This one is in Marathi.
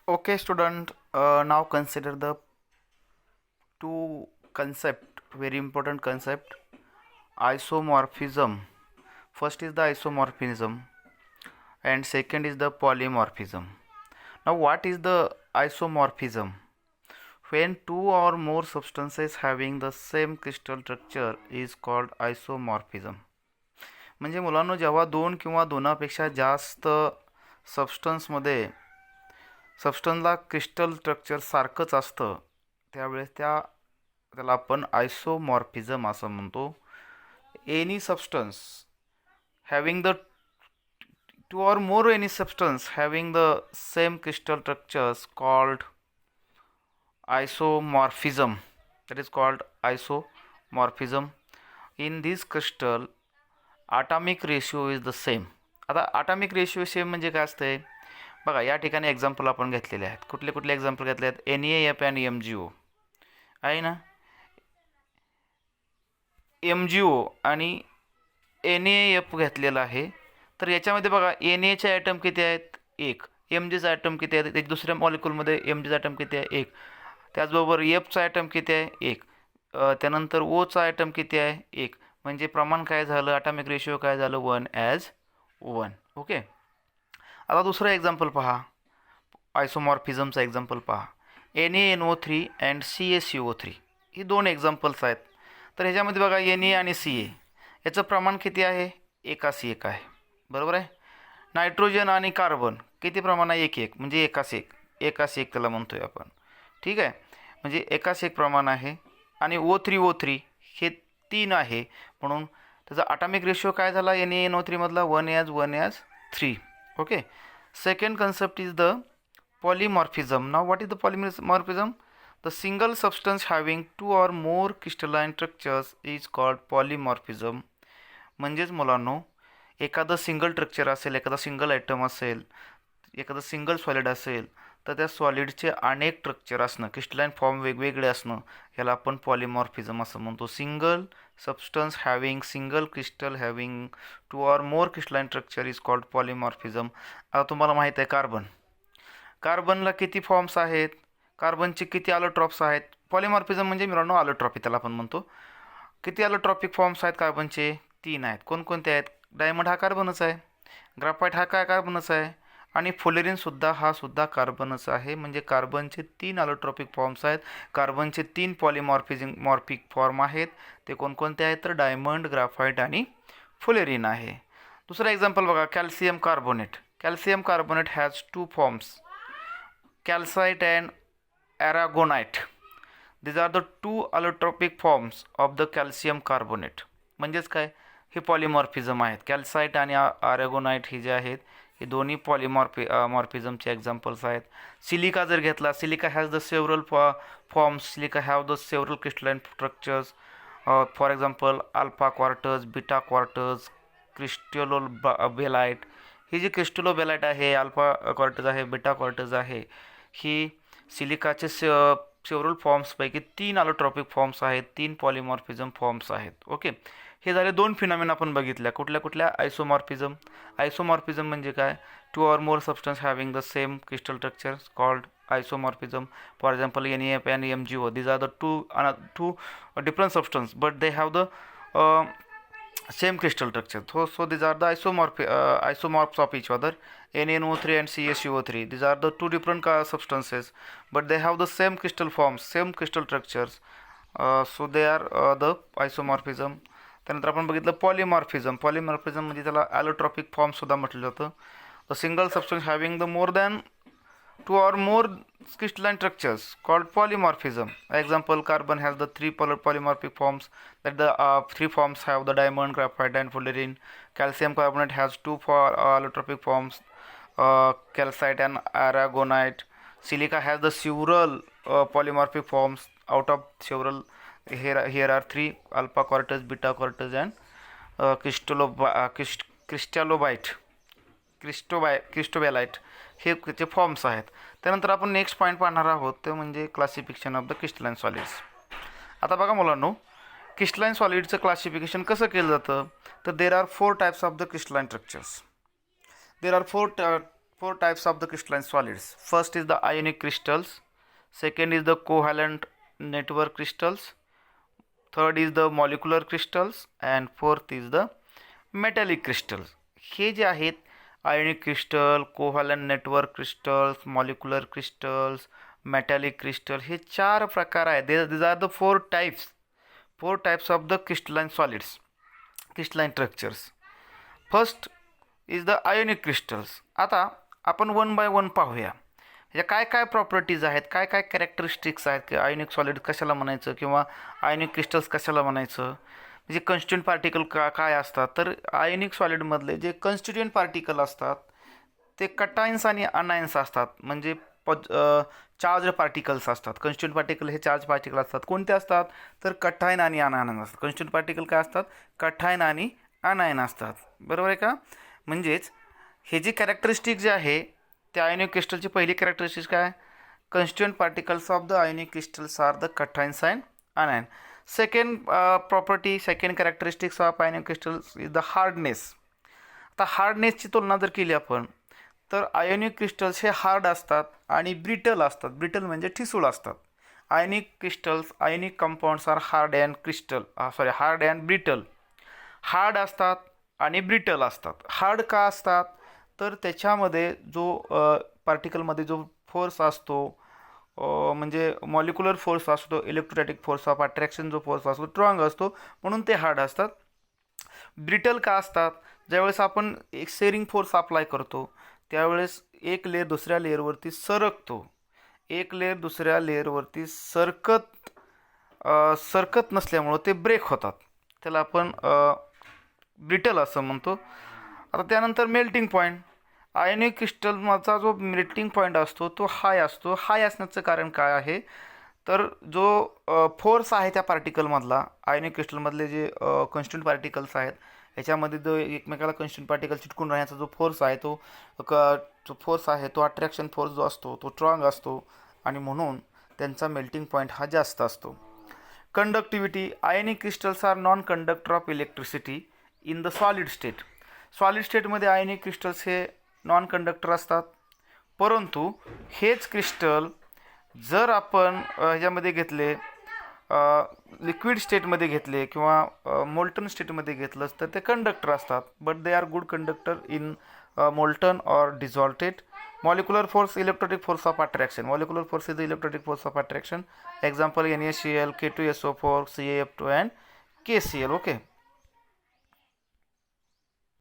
Okay, student. Now consider the two concept, very important concept, isomorphism. First is the isomorphism, and second is the polymorphism. Now, what is the isomorphism? When two or more substances having the same crystal structure is called isomorphism. म्हणजे मुलांनो, जेव्हा दोन किंवा दोनापेक्षा जास्त सबस्टन्समध्ये सबस्टन्सला क्रिस्टल स्ट्रक्चर सारखंच असतं त्यावेळेस त्याला आपण आयसोमॉर्फिझम असं म्हणतो. Any substance having the two or more any substance having the same crystal structures called isomorphism, that is called isomorphism. In this crystal atomic ratio is the same. आता atomic ratio सेम म्हणजे काय असते बघा, या ठिकाणी एक्झाम्पल आपण घेतलेले आहेत. कुठले कुठले एक्झाम्पल घेतले आहेत? NaF आणि MgO आहे ना. MgO आणि NaF घेतलेला आहे. तर याच्यामध्ये बघा, Na ॲटम किती आहेत? 1. Mgचा ॲटम किती आहे? त्याच्या दुसऱ्या मॉलिक्यूलमध्ये Mgचा ॲटम किती आहे? 1. त्याचबरोबर Fचा ॲटम किती आहे? 1. त्यानंतर Oचा ॲटम किती आहे? 1. म्हणजे प्रमाण काय झालं? ॲटॉमिक रेशिओ काय झालं? 1:1. ओके. आता दुसरं एक्झाम्पल पहा, आयसोमॉर्फिझमचं एक्झाम्पल पहा. NaNO3 अँड CaCO3 ही दोन एक्झाम्पल्स आहेत. तर ह्याच्यामध्ये बघा, Na आणि Ca याचं प्रमाण किती आहे? 1:1 आहे. बरोबर आहे. नायट्रोजन आणि कार्बन किती प्रमाण आहे? 1:1. म्हणजे 1:1 त्याला म्हणतोय आपण. ठीक आहे. म्हणजे 1:1 प्रमाण आहे. आणि O3 हे 3 आहे, म्हणून त्याचा ॲटॉमिक रेशिओ काय झाला NaNO3 मधला? 1:3. Okay. Second concept is the polymorphism. Now, what is the polymorphism? The single substance having two or more crystalline structures is called polymorphism. म्हणजेच मुलांनो, एखादं सिंगल स्ट्रक्चर असेल, एखादा सिंगल आयटम असेल, एखादं सिंगल सॉलिड असेल, तर त्या सॉलिडचे अनेक स्ट्रक्चर असणं, क्रिस्टलाइन फॉर्म वेगवेगळे असणं, याला आपण पॉलिमॉर्फिझम असं म्हणतो. Single substance having single crystal having to or more crystalline structure is called polymorphism. आता तुम्हाला माहीत आहे कार्बनला किती फॉर्म्स आहेत? कार्बनचे किती अलोट्रॉप्स आहेत? पॉलिमॉर्फिझम म्हणजे मित्रांनो अलोट्रॉपी त्याला आपण म्हणतो. किती अलोट्रॉपिक फॉर्म्स आहेत कार्बनचे? 3 आहेत. कोणकोणते आहेत? डायमंड हा कार्बनच आहे, ग्राफाईट हा काय कार्बनच आहे, आणि फ्लोरीनसुद्धा हा सुद्धा कार्बनच आहे. म्हणजे कार्बनचे 3 अलोट्रॉपिक फॉर्म्स आहेत. कार्बनचे 3 पॉलिमॉर्फिक फॉर्म आहेत. ते कोणकोणते आहेत? तर डायमंड, ग्राफाईट आणि फ्लोरीन आहे. दुसरा एक्झाम्पल बघा, calcium carbonate has 2 forms, calcite and aragonite. these are the two allotropic forms of the calcium carbonate. म्हणजेच काय? हे पॉलिमॉर्फिझम आहेत. कॅल्साइट आणि आरेगोनाइट हे जे आहेत, हे दोन्ही मॉर्फिझमचे एक्झाम्पल्स आहेत. सिलिका जर घेतला, silica has the several forms, silica have the several crystalline structures. For example alpha quartz, beta quartz, cristobalite. ही जी क्रिस्टलोबेलाइट आहे, अल्फा क्वार्टर्स आहे, बीटा क्वार्टर्स आहे, ही सिलिकाचे सेव्हरल फॉर्म्सपैकी 3 अलोट्रॉपिक फॉर्म्स आहेत, 3 पॉलिमॉर्फिझम फॉर्म्स आहेत. ओके. हे झाले 2 फिनॉमिना आपण बघितल्या. कुठल्या? आयसोमॉर्फिझम म्हणजे काय? Two or more substance having the same crystal structure called isomorphism. For example NaF and MgO, these are the two different substance, but they have the same crystal structure. So these are the isomorphs of each other. NaNO3 and CaCO3, these are the two different substances, but they have the same crystal forms, same crystal structures. So they are the isomorphism. त्यानंतर आपण बघितलं पॉलिमॉर्फिझम. म्हणजे त्याला ॲलोट्रॉपिक फॉर्म सुद्धा म्हटलं जातं. The single substance having the more than 2 or more crystalline structures called polymorphism. Example, carbon has the 3 polymorphic forms, that the 3 forms have the diamond, graphite and fluorine. Calcium carbonate has 2 allotropic forms, calcite and aragonite. Silica has the several polymorphic forms. Out of several, here are 3: alpha quarters, beta quarters and क्रिस्टोबॅलाइट. हे त्याचे फॉर्म्स आहेत. त्यानंतर आपण नेक्स्ट पॉईंट पाहणार आहोत, ते म्हणजे classification of the crystalline solids. आता बघा मुलांनो, क्रिस्टलाइन सॉलिडचं क्लासिफिकेशन कसं केलं जातं? तर there are 4 types of the crystalline structures. There are four types of the crystalline solids. First is the ionic crystals, second is the covalent network crystals, third is the molecular crystals, and fourth is the metallic crystals. हे जे आहेत ionic crystal, covalent network crystals, molecular crystals, metallic crystal, हे चार प्रकार आहेत. These are the four types of the crystalline solids, crystalline structures. First is the ionic crystals. आता आपण वन बाय वन पाहूया. ह्याच्या काय काय प्रॉपर्टीज आहेत, काय काय कॅरेक्टरिस्टिक्स आहेत, की आयोनिक सॉलिड कशाला म्हणायचं किंवा आयोनिक क्रिस्टल्स कशाला म्हणायचं, म्हणजे कन्स्टिट्युएंट पार्टिकल काय असतात. तर आयोनिक सॉलिडमधले जे कन्स्टिट्युएंट पार्टिकल असतात ते कटायन्स आणि अनायन्स असतात, म्हणजे चार्ज पार्टिकल्स असतात. कन्स्टिट्युएंट पार्टिकल हे चार्ज पार्टिकल असतात. कोणते असतात तर कठायन आणि अनायन असतात. कन्स्टिट्युएंट पार्टिकल काय असतात, कठायन आणि अनायन असतात. बरोबर आहे का. म्हणजेच हे जे कॅरेक्टरिस्टिक जे आहे त्या आयोनिक क्रिस्टलची पहिली कॅरेक्टरिस्टिक काय, constituent particles of the ionic crystals are the cations and anion. Second property, second characteristics of ionic crystals is the hardness. आता हार्डनेसची तुलना जर केली आपण तर आयोनिक क्रिस्टल्स हे हार्ड असतात आणि ब्रिटल असतात. ब्रिटल म्हणजे ठिसूळ असतात. Ionic crystals, ionic compounds are hard and brittle. Hard असतात आणि ब्रिटल असतात. हार्ड का असतात तर त्याच्यामध्ये जो पार्टिकलमध्ये जो फोर्स असतो, म्हणजे मॉलिक्युलर फोर्स असतो, इलेक्ट्रोस्टॅटिक फोर्स ऑफ अट्रॅक्शन जो फोर्स असतो स्ट्रॉंग असतो, म्हणून ते हार्ड असतात. ब्रिटल का असतात, ज्यावेळेस आपण एक सेरिंग फोर्स अप्लाय करतो त्यावेळेस एक लेअर दुसऱ्या लेअरवरती सरकतो. एक लेअर दुसऱ्या लेअरवरती सरकत नसल्यामुळं ते ब्रेक होतात. त्याला आपण ब्रिटल असं म्हणतो. आता त्यानंतर मेल्टिंग पॉईंट. आयोनिक क्रिस्टलचा जो मेल्टिंग पॉईंट असतो तो हाय असतो. हाय असण्याचं कारण काय आहे तर जो फोर्स आहे त्या पार्टिकलमधला, आयोनिक क्रिस्टलमधले जे कन्स्टिट्युएंट पार्टिकल्स आहेत ह्याच्यामध्ये जो एकमेकाला कन्स्टिट्युएंट पार्टिकल चिटकून राहण्याचा जो फोर्स आहे तो अट्रॅक्शन फोर्स जो असतो तो स्ट्रॉंग असतो आणि म्हणून त्यांचा मेल्टिंग पॉईंट हा जास्त असतो. Conductivity. Ionic crystals are non conductor of electricity in the solid state. Solid स्टेटमध्ये आयोनिक क्रिस्टल्स हे नॉन कंडक्टर असतात. परंतु हेच क्रिस्टल जर आपण ह्याच्यामध्ये घेतले, लिक्विड स्टेटमध्ये घेतले किंवा मोल्टन स्टेटमध्ये घेतलं तर ते कंडक्टर असतात. But they are good conductor in molten or dissolved. Molecular force, electrostatic force of attraction. Molecular force is the electrostatic force of attraction. Example NaCl, K2SO4, CaF2 and KCl. Okay.